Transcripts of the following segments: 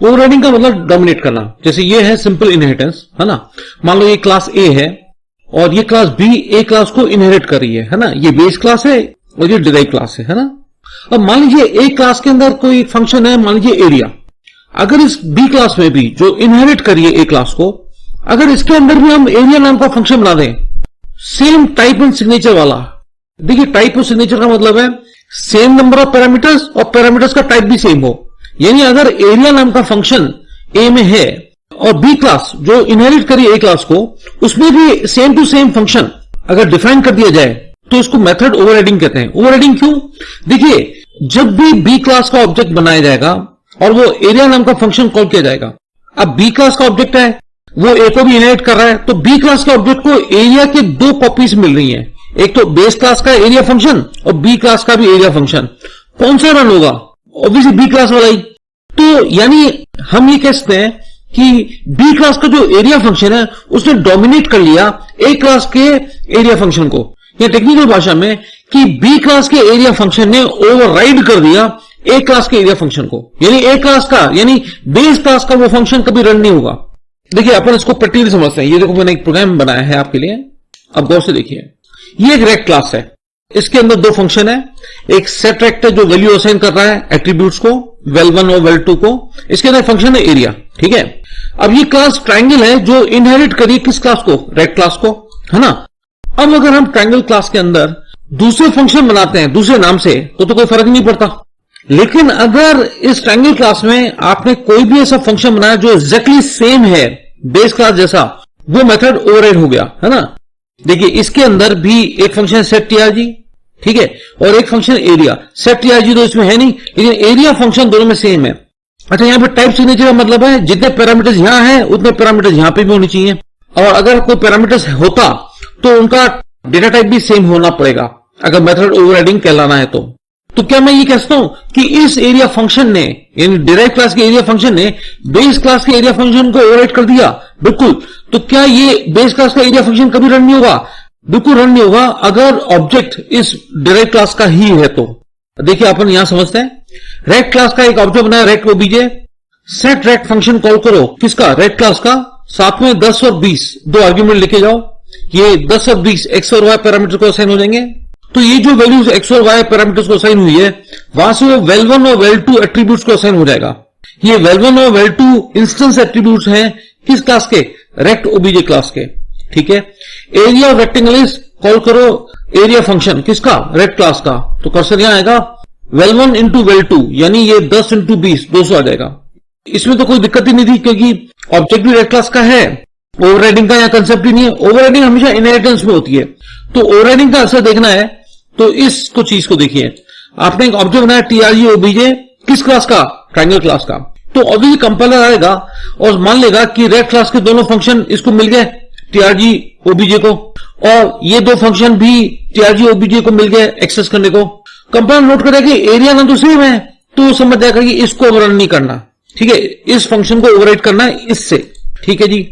Overriding का मतलब dominate करना। जैसे ये है सिंपल इनहेरिटेंस, है ना। मान लो ये क्लास ए है और ये क्लास बी ए क्लास को इनहेरिट कर रही है ना। ये बेस क्लास है और ये डिराइव क्लास है ना। अब मान लीजिए ए क्लास के अंदर कोई फंक्शन है, मान लीजिए एरिया। अगर इस बी क्लास में भी जो इनहेरिट करिए ए क्लास को, अगर इसके अंदर भी हम एरिया नाम का फंक्शन बना दें, सेम टाइप एंड सिग्नेचर वाला। देखिए टाइप और सिग्नेचर का मतलब है सेम नंबर ऑफ पैरामीटर्स और पैरामीटर्स का टाइप भी सेम हो। यानी अगर एरिया नाम का फंक्शन ए में है और बी क्लास जो इनहेरिट करी ए क्लास को, उसमें भी सेम टू सेम फंक्शन अगर डिफाइन कर दिया जाए तो इसको मेथड ओवरराइडिंग कहते हैं। ओवरराइडिंग क्यों? देखिए जब भी बी क्लास का ऑब्जेक्ट बनाया जाएगा और वो एरिया नाम का फंक्शन कॉल किया जाएगा। अब बी क्लास का ऑब्जेक्ट है, वो ए को भी इनहेरिट कर रहा है, तो बी क्लास के ऑब्जेक्ट को एरिया के दो कॉपीज मिल रही हैं। एक तो बेस क्लास का एरिया फंक्शन और बी क्लास का भी एरिया फंक्शन। कौन सा रन होगा? ऑब्वियसली बी क्लास वाला ही। तो यानी हम ये कहते हैं कि बी क्लास का जो एरिया फंक्शन है उसने डोमिनेट कर लिया ए क्लास के एरिया फंक्शन को। या टेक्निकल भाषा में कि बी क्लास के एरिया फंक्शन ने ओवरराइड कर दिया ए क्लास के एरिया फंक्शन को। यानी ए क्लास का यानी बेस क्लास का वो फंक्शन कभी रन नहीं होगा। देखिए अपन इसको प्रैक्टिकली समझते हैं। ये देखो मैंने एक प्रोग्राम बनाया है आपके लिए, अब गौर से देखिए। ये एक रेक्ट क्लास है, इसके अंदर दो फंक्शन है। एक सेट रेक्ट है जो वैल्यू असाइन कर रहा है एट्रीब्यूट्स को, vel1 और vel2 को। इसके अंदर फंक्शन है एरिया, ठीक है। अब ये क्लास ट्रायंगल है जो इनहेरिट करिए किस क्लास को? रेक्ट क्लास को, है ना। अब अगर हम ट्रायंगल क्लास के अंदर दूसरे फंक्शन बनाते हैं दूसरे नाम से तो कोई फर्क नहीं पड़ता। लेकिन अगर इस ट्रायंगल क्लास में आपने कोई भी ऐसा फंक्शन बनाया जो एग्जैक्टली सेम है बेस क्लास जैसा, वो मेथड ओवरराइड हो गया, है ना। देखिए इसके अंदर भी एक फंक्शन सेट टीआरजी, ठीक है, और एक फंक्शन एरिया। सेट टीआरजी तो इसमें है नहीं, लेकिन एरिया फंक्शन दोनों में सेम है। अच्छा, यहां पर टाइप सिग्नेचर का मतलब है जितने पैरामीटर्स यहां हैं उतने पैरामीटर्स यहां पे भी होने चाहिए। और अगर कोई पैरामीटर्स होता तो उनका डेटा टाइप भी सेम होना पड़ेगा अगर मेथड ओवरराइडिंग कहलाना है तो क्या मैं ये कहता हूं कि इस एरिया फंक्शन ने यानी डिराइव क्लास के एरिया फंक्शन ने बेस क्लास के एरिया फंक्शन को ओवरराइड कर दिया? बिल्कुल। तो क्या ये बेस क्लास का एरिया फंक्शन कभी रन नहीं होगा? बिल्कुल रन नहीं होगा अगर ऑब्जेक्ट इस डिराइव क्लास का ही है तो। देखिए अपन यहां समझते हैं। रेक्ट क्लास का एक ऑब्जेक्ट बनाया rect OBJ. Set rect function call करो किसका? रेक्ट क्लास का। साथ में 10 और 20 दो आर्ग्यूमेंट लेके जाओ। ये 10 और 20 एक्स और वाई पैरामीटर को असाइन हो जाएंगे। तो ये जो वैल्यूज एक्स और वाई पैरामीटर्स को असाइन हुई है वहां से वो vel1 और vel2 एट्रीब्यूट्स को असाइन हो जाएगा। ये vel1 और vel2 इंस्टेंस एट्रीब्यूट्स हैं किस क्लास के? रेक्ट ओबीजे क्लास के, ठीक है। Area of rectangle is call करो एरिया फंक्शन किसका? रेक्ट क्लास का। तो कर्सर यहां आएगा vel1 इंटू vel2 यानी ये 10 इंटू 20 200 आ जाएगा। इसमें तो कोई दिक्कत ही नहीं थी क्योंकि ऑब्जेक्ट भी रेक्ट क्लास का है। ओवरराइडिंग का यहां कंसेप्ट ही नहीं है। ओवरराइडिंग हमेशा इनहेरिटेंस में होती है। तो ओवरराइडिंग का असर देखना है तो इसको चीज को देखिए। आपने एक ऑब्जेक्ट बनाया टीआरजी ओबीजे किस क्लास का? ट्रायंगल क्लास का। तो ऑब्वियसली कंपाइलर आएगा और मान लेगा कि रेक्ट क्लास के दोनों फंक्शन इसको मिल गए टीआरजी ओबीजे को, और ये दो फंक्शन भी टीआरजी ओबीजे को मिल गए एक्सेस करने को। कंपाइलर नोट करेगा कि एरिया ना तो सेम है तो समझ जाएगा कि इसको ओवरराइड नहीं करना, ठीक है, इस फंक्शन को ओवरराइड करना है इससे, ठीक है जी।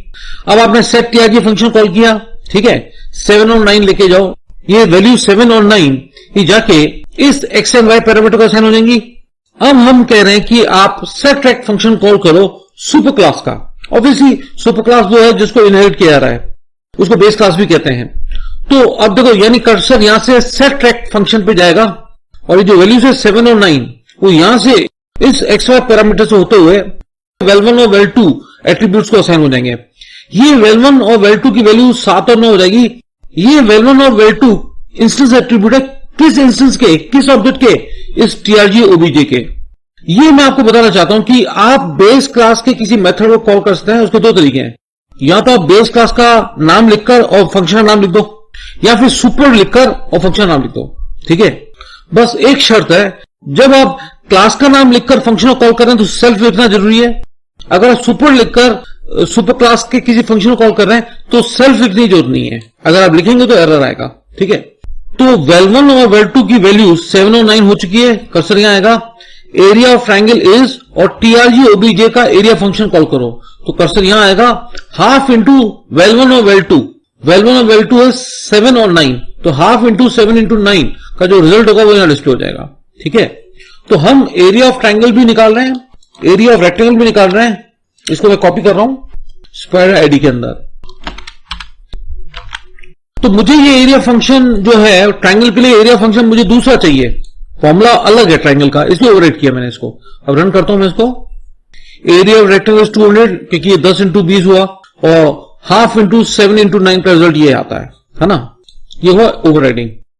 अब आपने सेट टीआरजी फंक्शन कॉल किया, ठीक है, 7 और 9 लेके जाओ। ये वैल्यू 7 और 9 ये जाके इस एक्स एंड वाई पैरामीटर को असाइन हो जाएंगी। अब हम कह रहे हैं कि आप सेट रेक्ट फंक्शन कॉल करो सुपर क्लास का। ऑब्वियसली सुपर क्लास वो है जिसको इनहेरिट किया जा रहा है, उसको बेस क्लास भी कहते हैं। तो अब देखो यानी कर्सर यहां से सेट रेक्ट फंक्शन पे जाएगा और ये जो वैल्यूज है 7 और 9 वो यहां से इस एक्स वाई पैरामीटर से होते हुए vel1 और vel2 एट्रीब्यूट्स को असाइन हो जाएंगे। ये vel1 और vel2 की वैल्यू 7 और 9 हो जाएगी। ये vel1 और vel2 इंस्टेंस एट्रीब्यूट है किस इंस्टेंस के? किस ऑब्जेक्ट के? इस टीआरजी ओबीजे के। ये मैं आपको बताना चाहता हूं कि आप बेस क्लास के किसी मेथड को कॉल कर सकते हैं। उसके दो तरीके हैं, या तो आप बेस क्लास का नाम लिखकर और फंक्शन नाम लिख दो, या फिर सुपर लिखकर और फंक्शन नाम लिख दो, ठीक है। बस एक शर्त है, जब आप क्लास का नाम लिखकर फंक्शन को कॉल कर रहे हैं तो सेल्फ लिखना जरूरी है। अगर आप सुपर लिखकर सुपर क्लास के किसी फंक्शन को कॉल कर रहे हैं तो सेल्फ लिखने की जरूरत नहीं है। अगर आप लिखेंगे तो एरर आएगा, ठीक है। तो vel1 और vel2 की वैल्यू 7 और 9 हो चुकी है। कर्सर यहां आएगा एरिया ऑफ ट्रायंगल इज और टीआरजी ओबीजे का एरिया फंक्शन कॉल करो। तो कर्सर यहां आएगा हाफ इंटू vel1 और vel2। vel1 और vel2 है 7 और 9, तो हाफ इंटू 7 इंटू 9 का जो रिजल्ट होगा वो यहां डिस्प्ले हो जाएगा, ठीक है। तो हम एरिया ऑफ ट्रायंगल भी निकाल रहे हैं एरिया ऑफ रेक्टेंगल भी निकाल रहे हैं, इसको मैं कॉपी कर रहा हूं स्क्वायर आईडी के अंदर। तो मुझे ये एरिया फंक्शन जो है ट्रायंगल के लिए एरिया फंक्शन मुझे दूसरा चाहिए, फॉर्मूला अलग है ट्रायंगल का, इसलिए ओवरराइट किया मैंने इसको। अब रन करता हूं मैं इसको। एरिया ऑफ रेक्टेंगल 200 क्योंकि ये 10 इंटू 20 हुआ और हाफ इंटू 7 इंटू 9 का रिजल्ट ये आता है ना, ये हुआ ओवरराइडिंग।